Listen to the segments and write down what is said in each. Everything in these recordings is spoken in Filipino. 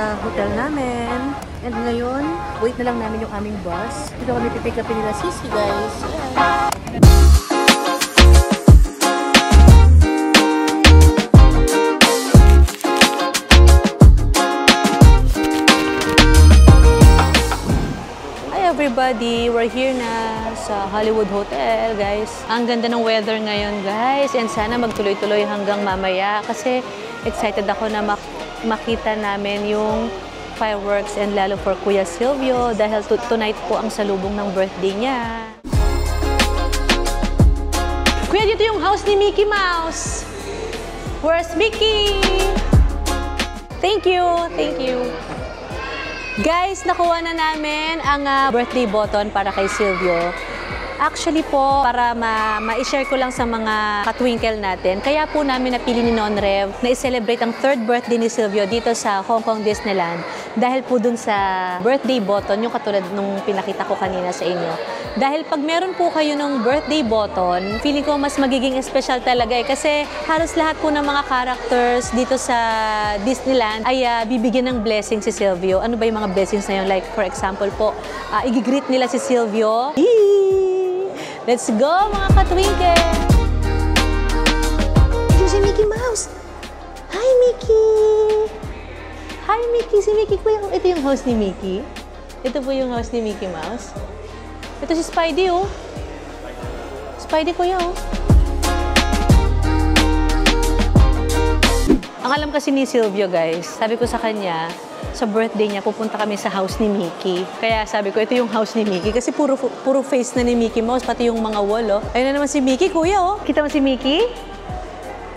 sa hotel namin. And ngayon, wait na lang namin yung aming bus. Dito kami pipick upin nila Sisi, guys. Yeah. Everybody, we're here na sa Hollywood Hotel, guys. Ang ganda ng weather ngayon, guys. And sana magtuloy-tuloy hanggang mamaya kasi excited ako na makita namin yung fireworks and lalo for Kuya Silvio dahil tonight po ang salubong ng birthday niya. Kuya, dito yung house ni Mickey Mouse. Where's Mickey? Thank you, thank you. Guys, nakuha na namin ang birthday button para kay Silvio. Actually po, para ma-share ko lang sa mga katwinkle natin, kaya po namin napili ni Nonrev na i-celebrate ang 3rd birthday ni Silvio dito sa Hong Kong Disneyland dahil po dun sa birthday button, yung katulad nung pinakita ko kanina sa inyo. Dahil pag meron po kayo ng birthday button, feeling ko mas magiging special talaga kasi halos lahat po ng mga characters dito sa Disneyland ay bibigyan ng blessing si Silvio. Ano ba yung mga blessings na yun? Like for example po, i-greet nila si Silvio. Let's go mga katwinkle! Ito si Mickey Mouse! Hi Mickey! Hi Mickey! Si Mickey ko yung... Ito yung house ni Mickey. Ito po yung house ni Mickey Mouse. Ito si Spidey, oh. Spidey kuya, oh. Ang alam kasi ni Silvio, guys, sabi ko sa kanya, sa birthday niya, pupunta kami sa house ni Mickey. Kaya sabi ko, ito yung house ni Mickey. Kasi puro face na ni Mickey Mouse, pati yung mga wall, oh. Ayun na naman si Mickey, kuya, oh. Kita mo si Mickey?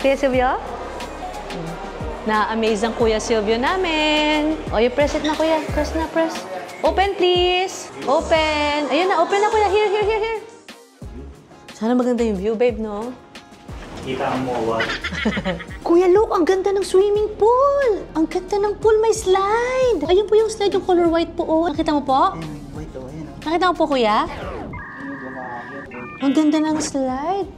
Kuya Silvio? Na-amaze ang Kuya Silvio namin. O, you press it na, kuya. Press na, press. Open, please. Open. Ayun na, open na, kuya. Here, here, here, here. Sana maganda yung view, babe, no? Kita mo, what? Kuya, look, ang ganda ng swimming pool. Ang ganda ng pool, may slide. Ayun po yung slide, yung color white po, oh. Nakita mo po? White, oh, ayan. Nakita mo po, kuya? Ang ganda ng slide.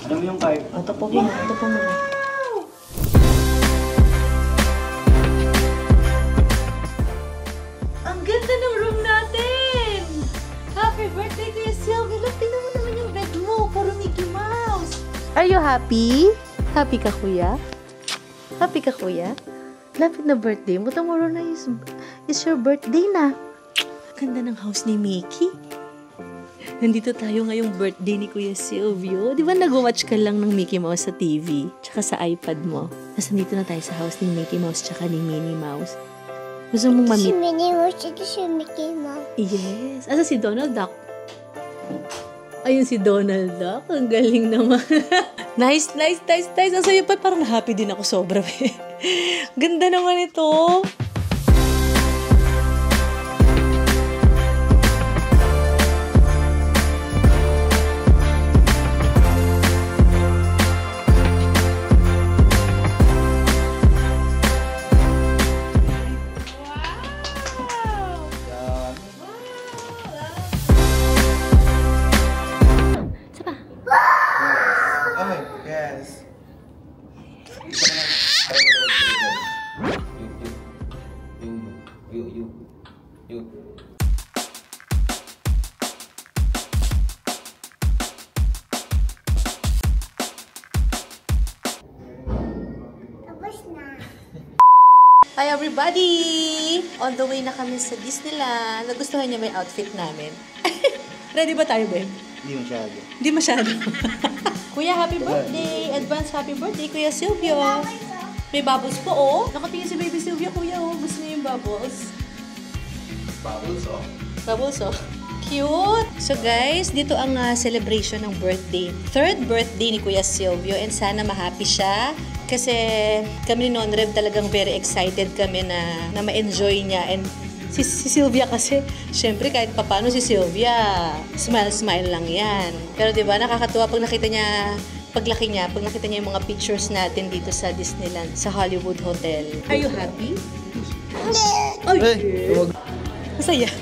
Ano mo yung card? Ito po, ito po muna. Ang ganda ng room natin! Happy birthday, Kuya Silvio! Look, tingnan mo naman yung bed mo. Puro Mickey Mouse. Are you happy? Happy ka, kuya? Happy ka, kuya? Lapit na birthday mo. Tomorrow na is your birthday na. Ganda ng house ni Mickey. Nandito tayo ngayong birthday ni Kuya Silvio. Di ba nag-watch ka lang ng Mickey Mouse sa TV? Tsaka sa iPad mo. Tapos nandito na tayo sa house ni Mickey Mouse tsaka ni Minnie Mouse. Gusto mong mamit? Si Minnie Mouse, ito si Mickey Mouse. Yes. Asa si Donald Duck? Ayun si Donald Duck. Ang galing naman. Nice, nice, nice, nice. Asa yun pa? Parang happy din ako sobra. Ganda naman ito. Hi everybody! On the way na kami sa Disneyland. Nagustuhan niya may outfit namin. Ready ba tayo, babe? Hindi masyado. Hindi masyado. Kuya, happy birthday! Advance happy birthday, Kuya Silvio! May bubbles po, oh. Nakatingin si baby Silvio, kuya, oh. Gusto niya yung bubbles. Bubbles, oh. Bubbles, oh. Cute! So guys, dito ang celebration ng birthday. 3rd birthday ni Kuya Silvio and sana ma-happy siya. Kasi kami ni Nonrev talagang very excited kami na ma-enjoy niya. And si Sylvia kasi, syempre kahit papano si Sylvia, smile lang yan. Pero diba, nakakatuwa pag nakita niya, pag nakita niya yung mga pictures natin dito sa Disneyland, sa Hollywood Hotel. Are you happy? Ay! Masaya.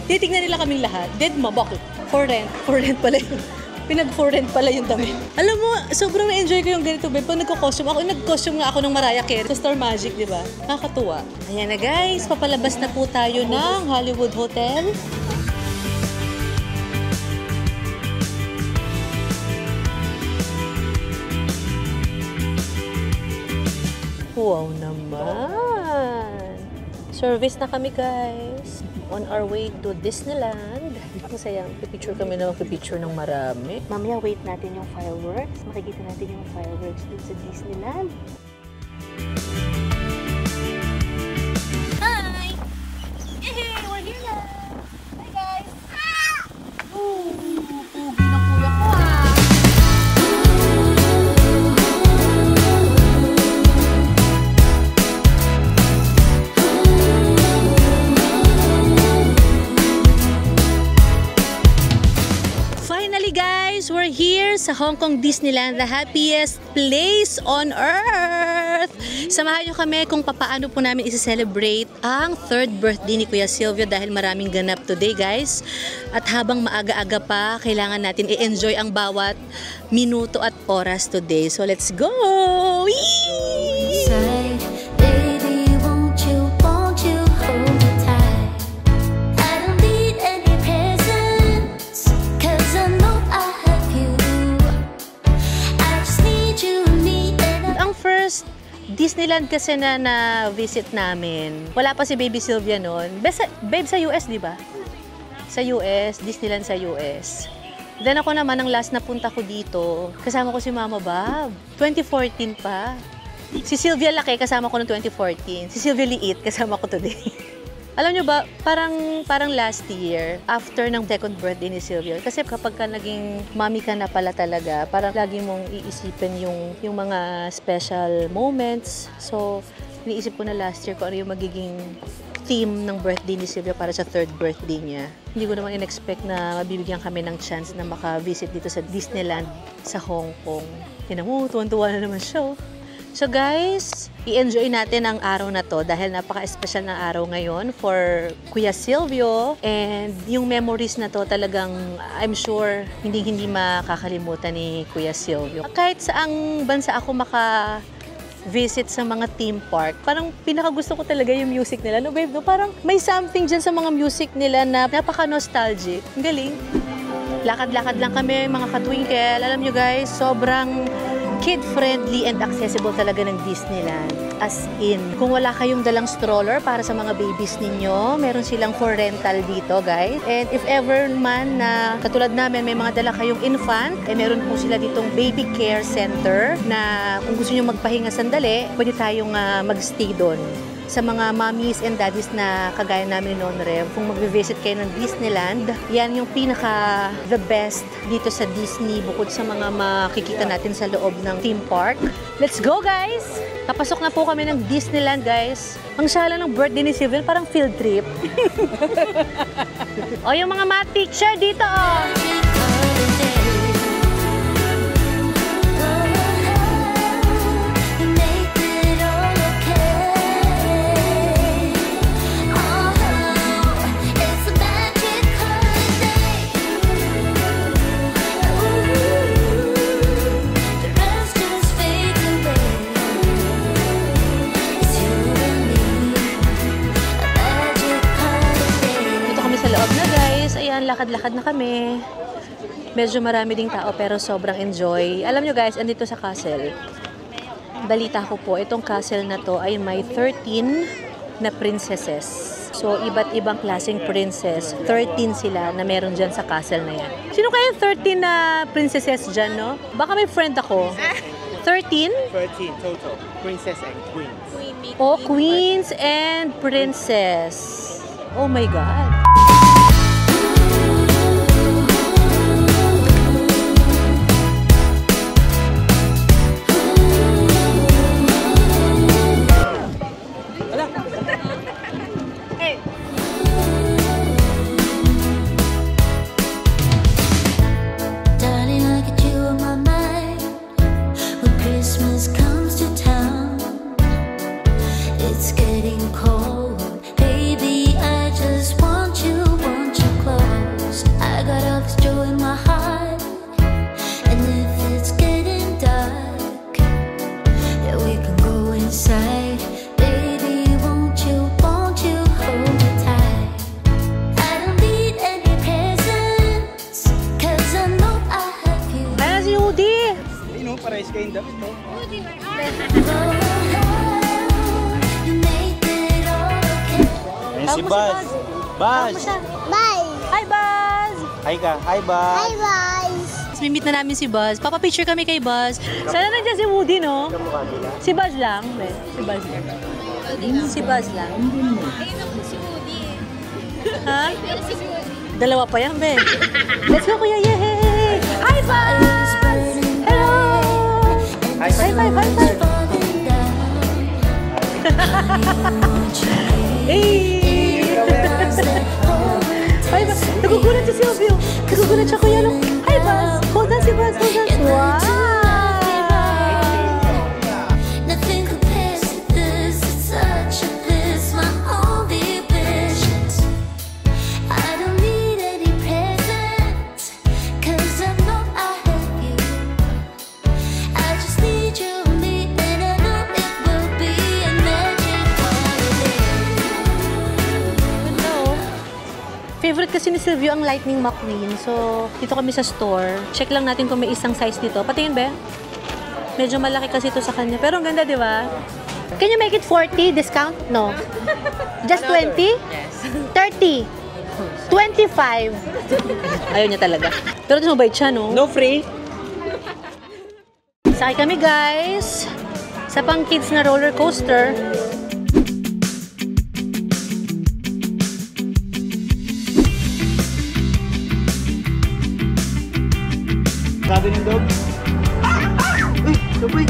Titignan nila kaming lahat. Dead ma, bakit? For rent. For rent pala yun. Pinag-for rent pala yung damit. Alam mo, sobrang na-enjoy ko yung ganito, babe. Pag nagko-costume ako, nag-costume nga ako ng Mariah Carey sa Star Magic, di ba? Nakakatuwa. Ayan na guys, papalabas na po tayo ng Hollywood Hotel. Wow naman! Service na kami guys. On our way to Disneyland. Masaya. Pipicture kami na pipicture ng marami. Mamaya wait natin yung fireworks. Makikita natin yung fireworks dun sa Disneyland. Hi! Yay! We're here na! Hi guys! Pugi ng kuya ko ah! Finally guys, we're here sa Hong Kong Disneyland, the happiest place on earth! Samahan nyo kami kung paano po namin isi-celebrate ang 3rd birthday ni Kuya Silvio dahil maraming ganap today guys. At habang maaga-aga pa, kailangan natin i-enjoy ang bawat minuto at oras today. So let's go! Whee! Disneyland kasi na visit namin. Wala pa si Baby Sylvia noon. Babe sa US, di ba? Sa US, Disneyland sa US. Then ako naman, ang last na punta ko dito, kasama ko si Mama Bob. 2014 pa. Si Sylvia laki, kasama ko noong 2014. Si Sylvia liit, kasama ko today. Alam nyo ba, parang last year, after ng 2nd birthday ni Sylvia, kasi kapag ka naging mommy ka na pala talaga, parang lagi mong iisipin yung mga special moments. So, iniisip ko na last year kung ano yung magiging theme ng birthday ni Sylvia para sa 3rd birthday niya. Hindi ko naman in-expect na mabibigyan kami ng chance na maka-visit dito sa Disneyland sa Hong Kong. Tinan mo, tuwan-tuwa na naman siya. So guys, i-enjoy natin ang araw na to dahil napaka-espesyal na araw ngayon for Kuya Silvio. And yung memories na to talagang I'm sure hindi makakalimutan ni Kuya Silvio. Kahit saang bansa ako maka-visit sa mga theme park, parang pinakagusto ko talaga yung music nila. No babe, no? Parang may something dyan sa mga music nila na napaka-nostalgic. Ang galing. Lakad-lakad lang kami mga katwinkle. Alam nyo guys, sobrang kid-friendly and accessible talaga ng Disneyland. As in, kung wala kayong dalang stroller para sa mga babies ninyo, meron silang for rental dito, guys. And if ever man na katulad namin, may mga dala kayong infant, meron po sila ditong baby care center na kung gusto nyo magpahinga sandali, pwede tayong mag-stay doon. Sa mga mommies and daddies na kagaya namin noon, Rev, kung mag-visit kayo ng Disneyland, yan yung the best dito sa Disney bukod sa mga makikita natin sa loob ng theme park. Let's go, guys! Kapasok na po kami ng Disneyland, guys. Ang sala ng birthday ni Sylvia, parang field trip. O, yung mga math teacher dito, oh! Lakad-lakad na kami. Medyo marami ding tao pero sobrang enjoy. Alam nyo guys, andito sa castle. Balita ko po, itong castle na to ay may 13 na princesses. So, iba't ibang klaseng princess. 13 sila na meron dyan sa castle na yan. Sino kaya 13 na princesses dyan, no? Baka may friend ako. 13? 13 total. Princess and queens. Oh, queens and princess. Oh my God. It's getting cold, baby, I just want no? Pares kayong damit, no? Ayan si Buzz. Buzz! Bye. Hi, Buzz! Hi ka. Hi, Buzz! Bye bye. Mimit na namin si Buzz. Papa-picture kami kay Buzz. Sana nandiyan si Woody, no? Si Buzz lang. Si Buzz lang. Si Buzz lang. Ha? Dalawa pa yan, be. Let's go, kuya. Yay! Hi, Buzz! Hello! Hi, High five, high five! Hey! Hi, Buzz! Nagugulat si Silvio! Nagugulat siya, kuya. Look. Hi, Buzz! Hold on si Buzz, hold on. Wow! Nothing compares to this. It's such a bliss, my only wish. I don't need any presents, 'cause I know I have you. I just need you and me, and I know it will be a magic holiday. Hello. Favorite kasi ni Silvio ang Lightning McQueen. So, dito kami sa store. Check lang natin kung may isang size dito. Patingin ba? Medyo malaki kasi ito sa kanya. Pero ang ganda, di ba? Can you make it 40 discount? No. Just 20? Yes. 30? 25? Ayaw niya talaga. Pero ito mabait siya, no? No free? Sakay kami, guys. Sa pang kids na roller coaster. Sabi ng dog? Uy! Sabay!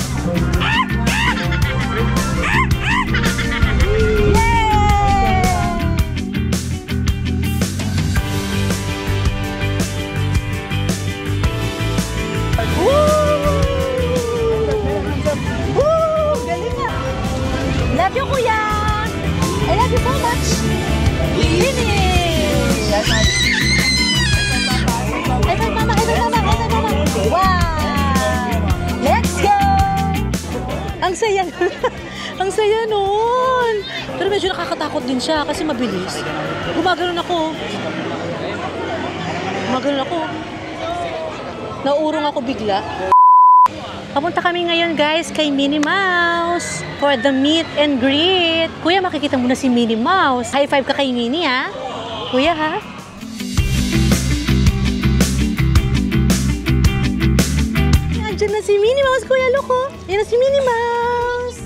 Love you, kuya! I love you so much! Finish! Ay, mama! Wow! Let's go! Ang saya! Ang saya nun! Pero medyo nakakatakot din siya kasi mabilis. Gumagano'n ako. Naurong ako bigla. Papunta kami ngayon, guys, kay Minnie Mouse for the meet and greet. Kuya, makikita mo na si Minnie Mouse. High five ka kay Minnie, ha? Kuya, ha? Andiyan na si Minnie Mouse, Kuya. Look, oh. Yan na si Minnie Mouse.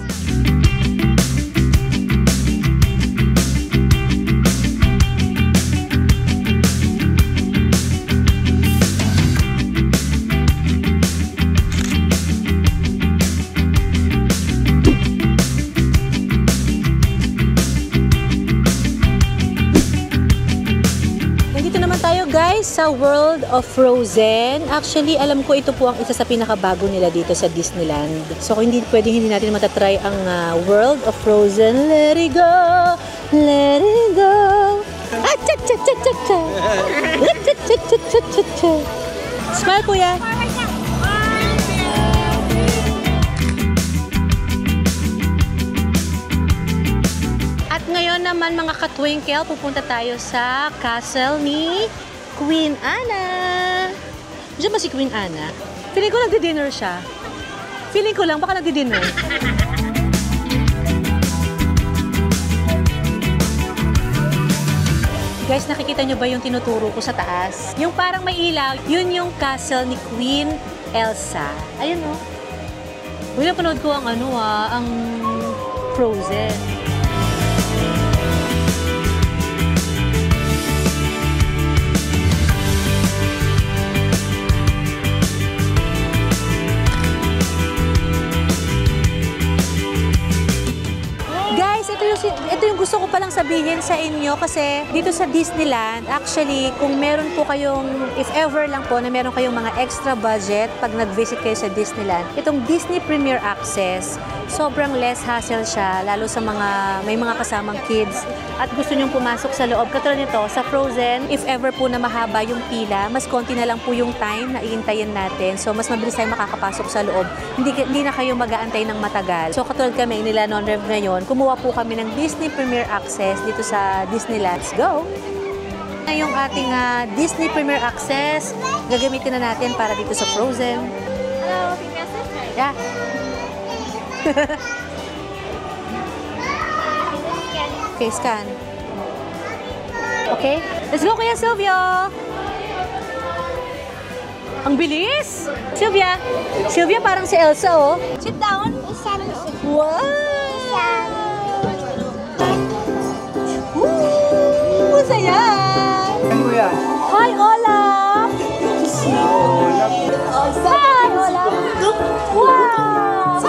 Guys, sa World of Frozen, actually, alam ko ito po ang isa sa pinakabago nila dito sa Disneyland. So, hindi natin matatry ang World of Frozen. Let it go! Let it go! Ah, cha cha cha cha cha! Cha cha cha cha cha cha! Smile, kuya! At ngayon naman, mga ka-twinkle, pupunta tayo sa castle ni Queen Anna. Diyan ba si Queen Anna? Feeling ko nagdi-dinner siya. Feeling ko lang, baka nagdi-dinner. Guys, nakikita nyo ba yung tinuturo ko sa taas? Yung parang may ilaw, yun yung castle ni Queen Elsa. Ayun, oh. Uy, napanood ko ang ang Frozen. Ito yung gusto ko palang sabihin sa inyo kasi dito sa Disneyland, actually, kung meron po kayong, if ever lang po na meron kayong mga extra budget pag nag-visit kayo sa Disneyland, itong Disney Premier Access, sobrang less hassle siya, lalo sa may mga kasamang kids at gusto nyong pumasok sa loob. Katulad nito, sa Frozen, if ever po na mahaba yung pila, mas konti na lang po yung time na iintayin natin. So, mas mabilis tayo makakapasok sa loob. Hindi na kayo mag-aantay ng matagal. So, katulad kami, nila Non-Rev ngayon, kumuha po kami ng Disney Premier Access dito sa Disneyland. Let's go! Yung ating Disney Premier Access, gagamitin na natin para dito sa Frozen. Hello, Princess. Yeah. Okay, scan. Okay, let's go, Kuya Sylvia. Ang bilis! Sylvia! Sylvia, parang si Elsa, oh. Sit down. Wow! Woo! Saya! Ano yan? Hi, Olaf! Hi, Olaf! Wow!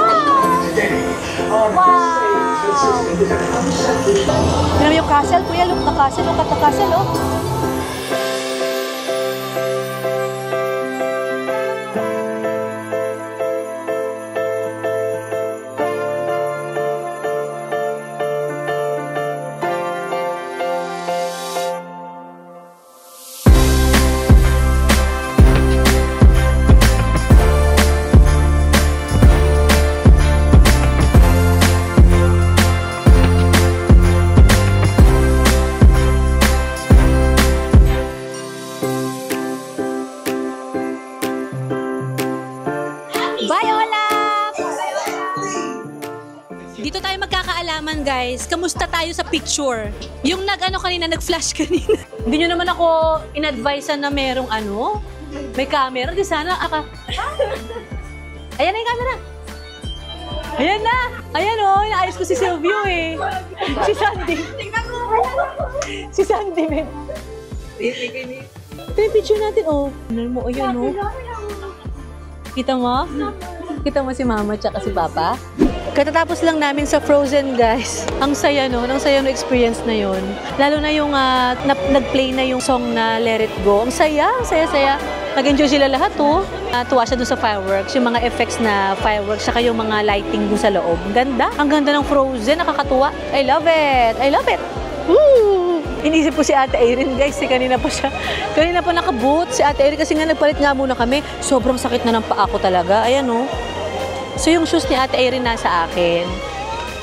Wow! Tignan mo yung castle, Kuya. Look, the castle. Look at the castle, oh. Bye, Olaf! Dito tayo magkakaalaman, guys. Kamusta tayo sa picture? Yung nag-flash kanina. Hindi nyo naman ako in-advise na merong may camera. Di sana, Ayan na yung camera. Ayan na! Ayan o, inaayos ko si Silvio eh. Si Sandy. Si Sandy, men. Ito yung picture natin, oh. Ano mo, ayan, oh. Kita mo? Kita mo si Mama tsaka si Papa? Katatapos lang namin sa Frozen, guys. Ang saya, no? Ang saya no experience na yun. Lalo na yung nag-play na yung song na Let It Go. Ang saya, saya. Nag-enjoy sila lahat, oh. Tuwa siya dun sa fireworks, yung mga effects na fireworks, saka yung mga lighting dun sa loob. Ganda. Ang ganda ng Frozen, nakakatuwa. I love it. I love it. Woo! Inisip ko si Ate Erin, guys. Kanina pa nakaboot si Ate Erin kasi nga nagpalit nga muna kami. Sobrang sakit na ng paa ko talaga. Ayan, oh. So, yung shoes ni Ate Erin nasa akin.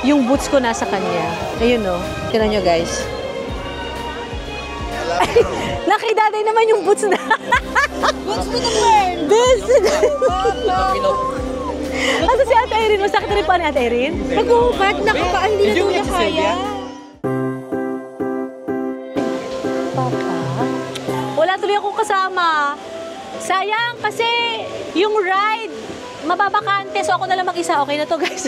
Yung boots ko nasa kanya. Ayun, oh. Tignan nyo, guys. Nakidaday naman yung boots na. Boots with the bird. Boots with the Asa si Ate Erin? Masakit rin pa ni Ate Erin? Pag-ubat, nakapaan, hindi na tulad kaya. Papa? Wala tuloy akong kasama. Sayang kasi yung ride, mababakante. So ako na lang mag-isa. Okay na to, guys.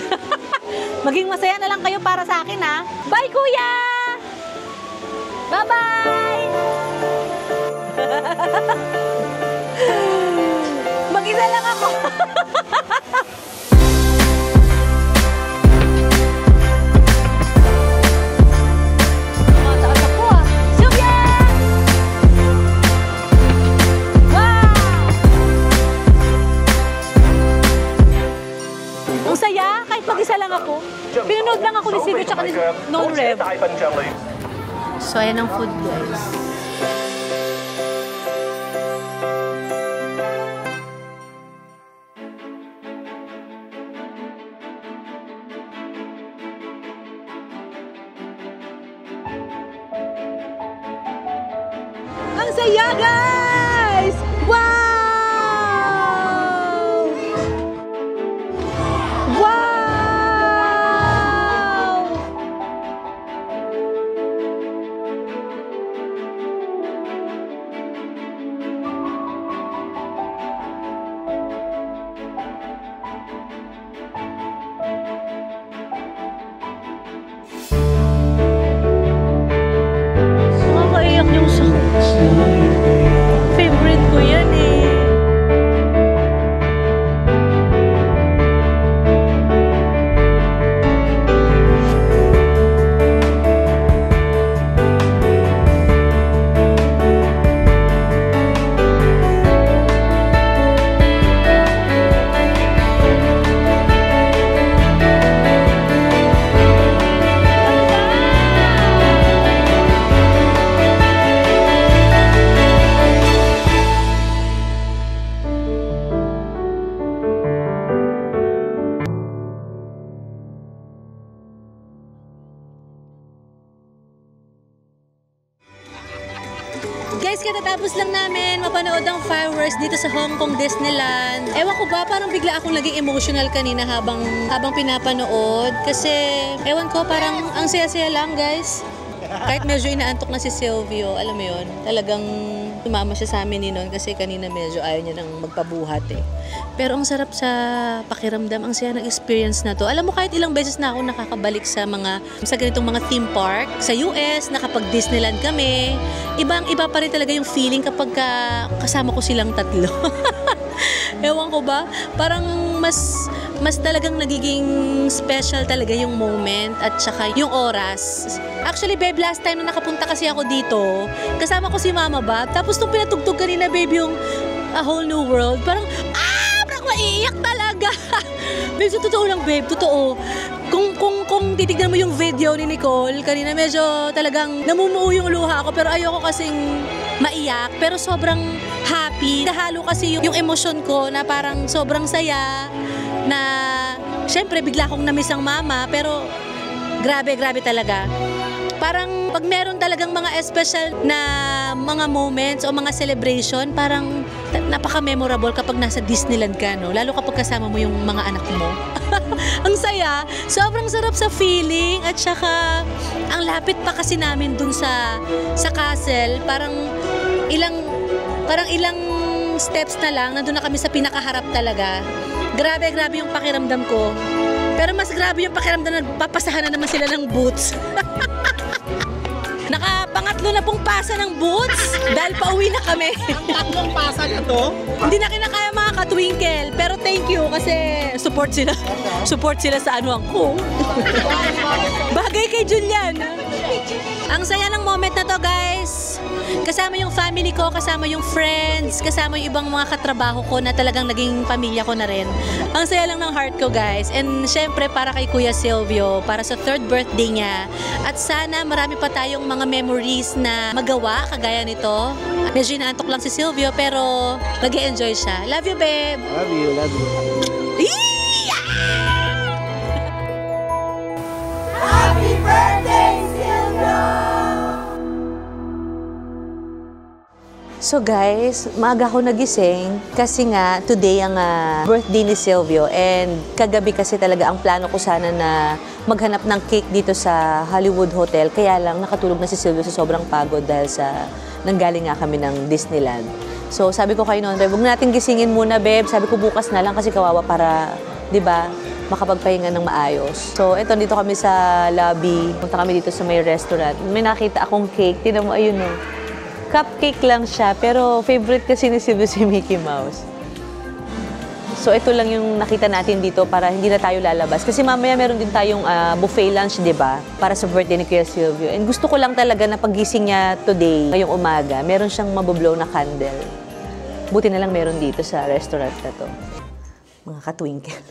Maging masaya na lang kayo para sa akin, ha? Bye, Kuya! Bye-bye! Mag-isa lang ako. Mataas ako, ah. Sylvia! Wow! Ang saya, kahit mag-isa lang ako. Pinunod lang ako ni Silvio tsaka ni Non-Rev. So, ayan ang food, guys. Ang saya, guys! Wow! Wow! Nakakaiyak yung sa favorite ko yan eh. Kakatapos lang namin mapanood ang fireworks dito sa Hong Kong Disneyland. Ewan ko ba, parang bigla akong naging emotional kanina habang pinapanood. Kasi, ewan ko, parang ang saya-saya lang, guys. Kahit medyo inaantok na si Silvio, alam mo yun, talagang tumama siya sa amin ni noon kasi kanina medyo ayaw niya nang magpabuhat eh. Pero ang sarap sa pakiramdam, ang saya ng experience na to. Alam mo, kahit ilang beses na ako nakakabalik sa ganitong mga theme park sa US, nakapag-Disneyland kami, ibang-iba pa rin talaga yung feeling kapag kasama ko silang tatlo. Ewan ko ba, parang mas talagang nagiging special talaga yung moment at saka yung oras. Actually, babe, last time na nakapunta kasi ako dito, kasama ko si Mama Bob, tapos nung pinatugtog kanina, babe, yung A Whole New World, parang maiiyak talaga. Babe, so totoo lang, babe, totoo. Kung titignan mo yung video ni Nicole, kanina medyo talagang namumuo yung luha ako, pero ayoko kasing maiyak, pero sobrang happy. Nahalo kasi yung emosyon ko na parang sobrang saya, na syempre bigla akong namiss ang mama, pero grabe talaga. Parang pag meron talagang mga special na mga moments o mga celebration, parang napaka-memorable kapag nasa Disneyland ka, no? Lalo kapag kasama mo yung mga anak mo. Ang saya, sobrang sarap sa feeling, at saka ang lapit pa kasi namin dun sa castle. Parang ilang steps na lang, nandun na kami sa pinakaharap talaga. Grabe yung pakiramdam ko. Pero mas grabe yung pakiramdam na nagpapasahan na naman sila ng boots. Nakapangatlo na pong pasa ng boots dahil pauwi na kami. Ang tatlong pasa na to? Hindi na kinakaya mga ka-twinkle, pero thank you kasi support sila sa anuan ko. Bagay kay Julian. Ang saya ng moment na to, guys. Kasama yung family ko, kasama yung friends, kasama yung ibang mga katrabaho ko na talagang naging pamilya ko na rin. Ang saya lang ng heart ko, guys. And syempre para kay Kuya Silvio, para sa 3rd birthday niya. At sana marami pa tayong mga memories na magawa kagaya nito. Medyo inaantok lang si Silvio, pero nag-e-enjoy siya. Love you, babe! Love you. Happy birthday, Silvio! So guys, maaga ako nagising kasi nga today ang birthday ni Silvio, and kagabi kasi talaga ang plano ko sana na maghanap ng cake dito sa Hollywood Hotel, kaya lang nakatulog na si Silvio sa sobrang pagod dahil sa nanggaling nga kami ng Disneyland. So sabi ko kay Nonre, huwag natin gisingin muna, babe. Sabi ko bukas na lang kasi kawawa para, di ba, makapagpahinga ng maayos. So eto, dito kami sa lobby. Punta kami dito sa may restaurant. May nakita akong cake. Tingnan mo, ayun o. Cupcake lang siya, pero favorite kasi ni Silvio si Mickey Mouse. So ito lang yung nakita natin dito para hindi na tayo lalabas. Kasi mamaya meron din tayong buffet lunch, di ba? Para sa birthday ni Kuya Silvio. And gusto ko lang talaga na paggising niya today, ngayong umaga, meron siyang maboblow na candle. Buti na lang meron dito sa restaurant na to. Mga ka-twinkle.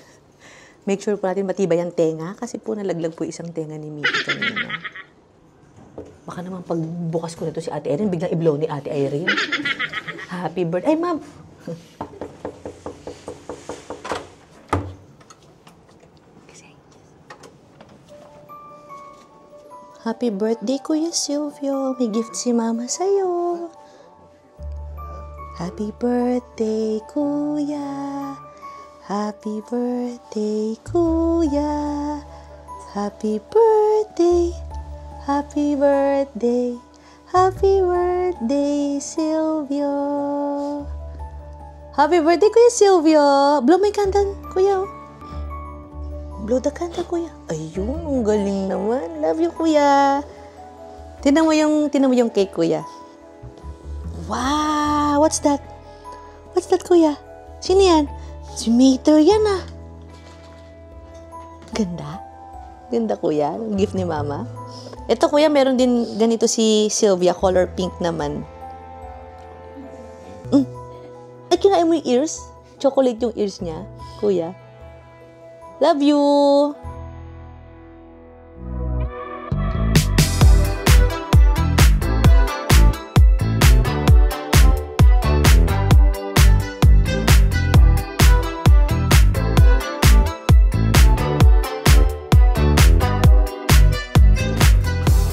Make sure po natin matibay ang tenga kasi po nalaglag po isang tenga ni Mickey kanina. Baka naman pagbukas ko na to si Ate Erin, biglang i-blow ni Ate Irene. Happy birthday. Ay, ma'am! Happy birthday, Kuya Silvio. May gift si Mama sa'yo. Happy birthday, Kuya. Happy birthday, Kuya. Happy birthday. Happy birthday. Happy birthday, Silvio. Happy birthday, Kuya Silvio. Blow my candle, Kuya. Blow the candle, Kuya. Ayun, ang galing naman. Love you, Kuya. Tingnan mo yung cake, Kuya. Wow, what's that? What's that, Kuya? Sino yan? Si Mater yan, ah. Ganda. Ganda, Kuya. Gift ni Mama. Ito, Kuya, meron din ganito si Sylvia, color pink naman. Ay, kinain mo yung ears? Chocolate yung ears niya, Kuya. Love you!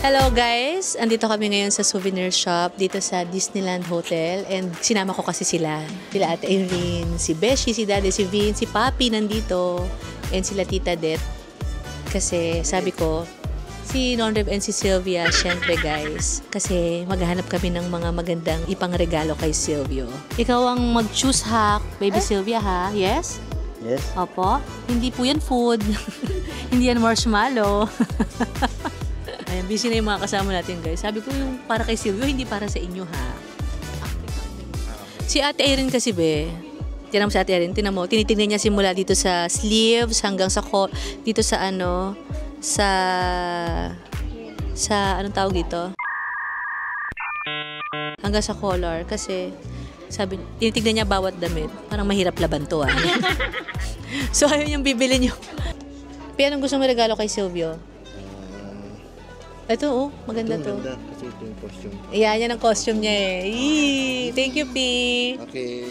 Hello guys! Andito kami ngayon sa souvenir shop dito sa Disneyland Hotel and sinama ko kasi sila. Sila Ate Irene, si Beshi, si Daddy, si Vin, si Papi nandito and sila Tita Det. Kasi sabi ko, si Nonrev and si Sylvia, syempre guys, kasi maghahanap kami ng mga magandang ipangregalo kay Silvio. Ikaw ang mag-choose ha, baby Sylvia ha? Yes? Yes. Opo. Hindi po yan food. Hindi yan marshmallow. Ayan, busy na yung mga kasama natin guys. Sabi ko yung para kay Silvio, hindi para sa inyo ha. Si Ate Erin kasi be, tinan mo si Ate Erin, tinan mo, tinitingnan niya simula dito sa sleeves hanggang sa dito sa ano, sa anong tawag dito? Hanggang sa collar kasi sabi, tinitingnan niya bawat damit. Parang mahirap laban to ah. So ayun yung bibili niyo. Pero anong gusto mo regalo kay Silvio? Ito oh, maganda to. Maganda kasi ito yung costume. Yan ang costume niya eh. Yee! Thank you, P. Okay.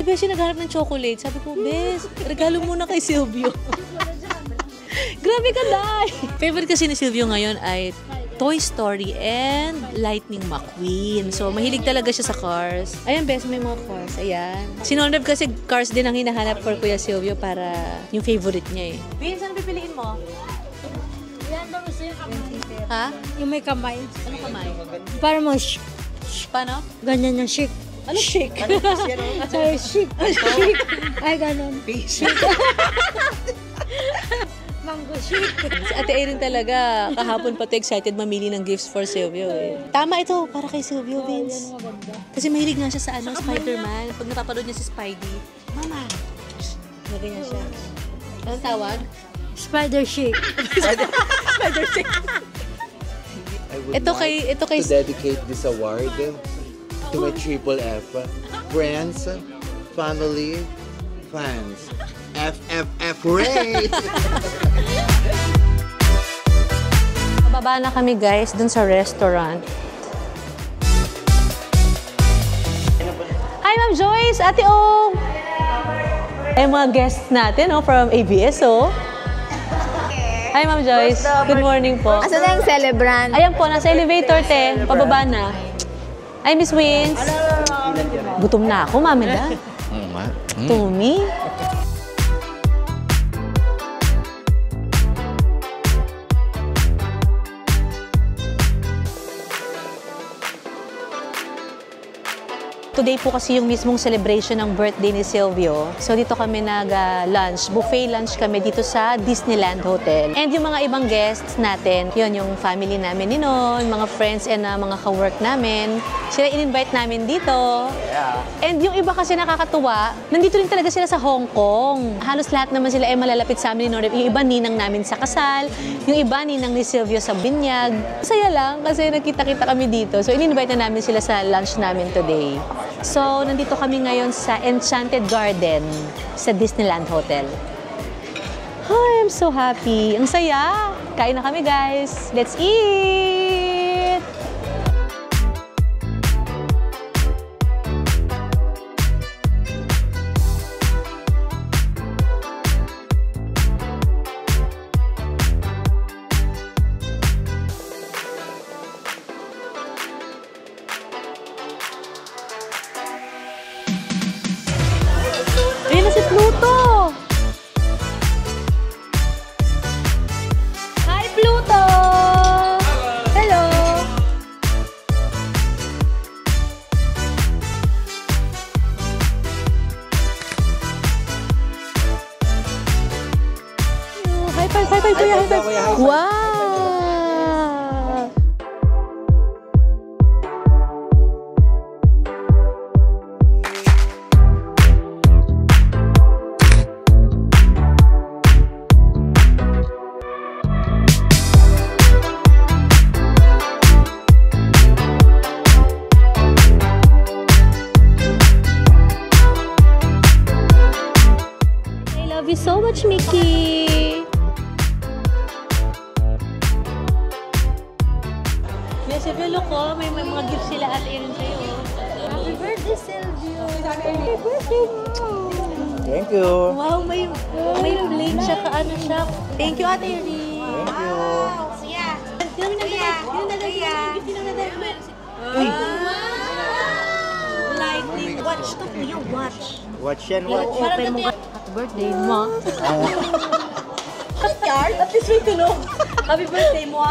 Beshi naghanap ng chocolate. Sabi ko, Bes, regalo muna kay Silvio. Grabe ka, Day! Favorite kasi ni Silvio ngayon ay Toy Story and Lightning McQueen. So, mahilig talaga siya sa cars. Ayan, Bes, may mga cars. Ayan. Si Nonrev kasi cars din ang hinahanap for Kuya Silvio para yung favorite niya eh. Vince, ano pipiliin mo? Ha? Yung may kamay. Ano kamay? Para mo chic. Paano? Ganyan yung chic. Ano chic? Sorry, chic. Chic. Ay, ganon. Chic. Mango chic. Si Ate Erin talaga, kahapon pa to excited mamili ng gifts for Silvio eh. Tama ito, para kay Silvio, Vince. Kasi mahilig nga siya sa ano, Spider-Man. Pag napapanood niya si Spidey, Mama! Ganyan siya. Anong tawag? Spider chic. Spider chic. I would Ito kay to dedicate this award to my Triple F. Friends, family, fans. FFF Ray! Pababa na kami guys dun sa restaurant. Hi Ma'am Joyce, Ate O! Ay mga guests natin from ABS Hi Ma'am Joyce, good morning po. Asan na yung celebrant? Ayan po, nasa elevator te, pababa na. Ay Miss Wins. Gutom na ako, Mami da. Tumi. Today po kasi yung mismong celebration ng birthday ni Silvio. So dito kami nag-lunch, buffet lunch kami dito sa Disneyland Hotel. And yung mga ibang guests natin, yun yung family namin ni Non, mga friends and mga ka-work namin. Sila in-invite namin dito. And yung iba kasi nakakatuwa, nandito rin talaga sila sa Hong Kong. Halos lahat naman sila ay malalapit sa amin ni Non. Yung iba ninang namin sa kasal, yung iba ninang ni Silvio sa binyag. Masaya lang kasi nakita-kita kami dito. So in-invite na namin sila sa lunch namin today. So, nandito kami ngayon sa Enchanted Garden sa Disneyland Hotel. Oh, I'm so happy. Ang saya. Kain na kami, guys. Let's eat! Ayun na si Pluto! Hi, Pluto! Hello! High five, kuya! High five! Wow! Love you so much, Mickey! Yes, if you look may mga gifts sila at Erin sa'yo. Happy birthday, Silvio! Happy birthday, Thank you. Wow, may plate siya, ano siya. Thank you, Ate Erin. Thank you. Sino namin Lightning. Watch to kuya, watch. Watch yan, watch. Open mo ka. Happy birthday mo. Card? At least may tunog. Happy birthday mo.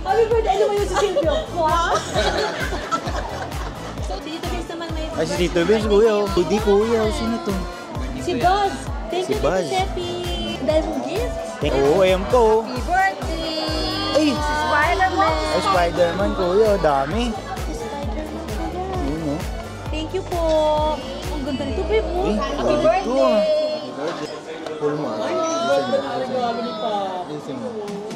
Happy birthday. Ano mo yun si Silvio? So, Tito Vince naman may... Ay, si Tito Vince, kuya. Hindi, kuya. Sino to? Si Buzz. Thank Si you, Buzz. Tito Sheppy. Dahil mong gift. Oo, ayan po. Happy birthday! Ay! Spider-Man! Ay, Spider-Man, kuya. Dami. Yun, oh. Thank you po. Ang ganda nito, babe. Oh. Eh, Happy ito, birthday! Full mo.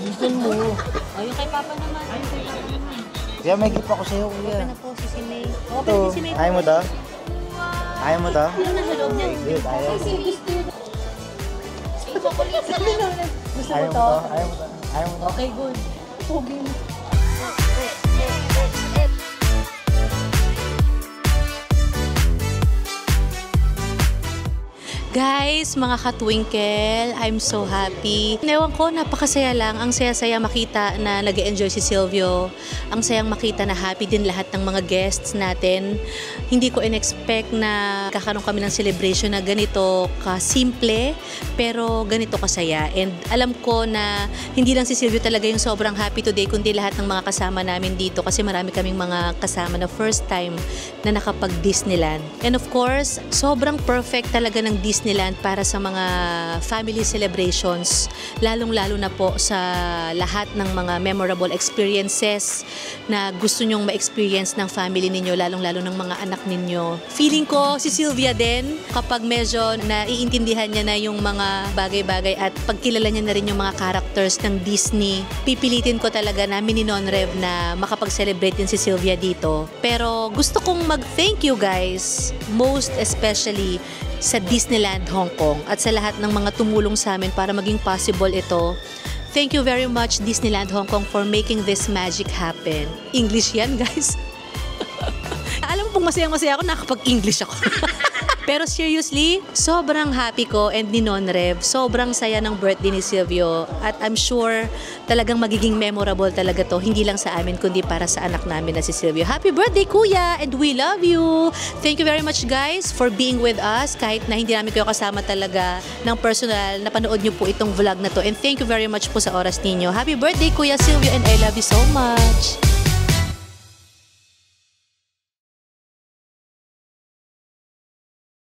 Listen mo. Oh, yung kay Papa naman. Yung kay Papa naman. Kaya may gift ako sa'yo, kuya. Open na po si May. Open Ito, din si May. ayaw mo to? Ayaw mo to? Yung nasa loob niya. Good, ayaw mo. Gusto mo Ayaw mo to? to? Ayaw mo to? Ayaw mo to? Okay, good. Pogi mo. Guys, mga katwinkle, I'm so happy. Ewan ko, napakasaya lang. Ang saya-saya makita na nag-enjoy si Silvio. Ang sayang makita na happy din lahat ng mga guests natin. Hindi ko in-expect na kakaroon kami ng celebration na ganito ka-simple, pero ganito kasaya. And alam ko na hindi lang si Silvio talaga yung sobrang happy today, kundi lahat ng mga kasama namin dito kasi marami kaming mga kasama na first time na nakapag-Disneyland. And of course, sobrang perfect talaga ng Disneyland para sa mga family celebrations, lalong-lalo na po sa lahat ng mga memorable experiences na gusto nyong ma-experience ng family ninyo, lalong-lalo ng mga anak ninyo. Feeling ko si Sylvia din, kapag medyo naiintindihan niya na yung mga bagay-bagay at pagkilala niya na rin yung mga characters ng Disney, pipilitin ko talaga na mini-non-rev na makapag-celebrate din si Sylvia dito. Pero gusto kong mag-thank you guys, most especially sa Disneyland Hong Kong at sa lahat ng mga tumulong sa amin para maging possible ito. Thank you very much Disneyland Hong Kong for making this magic happen. English yan guys. Alam mo pong masayang-masaya ako, nakapag-English ako. Pero seriously, sobrang happy ko and ni Non-Rev. Sobrang saya ng birthday ni Silvio. At I'm sure talagang magiging memorable talaga to. Hindi lang sa amin, kundi para sa anak namin na si Silvio. Happy birthday, Kuya! And we love you! Thank you very much, guys, for being with us. Kahit na hindi namin kayo kasama talaga ng personal, napanood nyo po itong vlog na to. And thank you very much po sa oras ninyo. Happy birthday, Kuya Silvio, and I love you so much!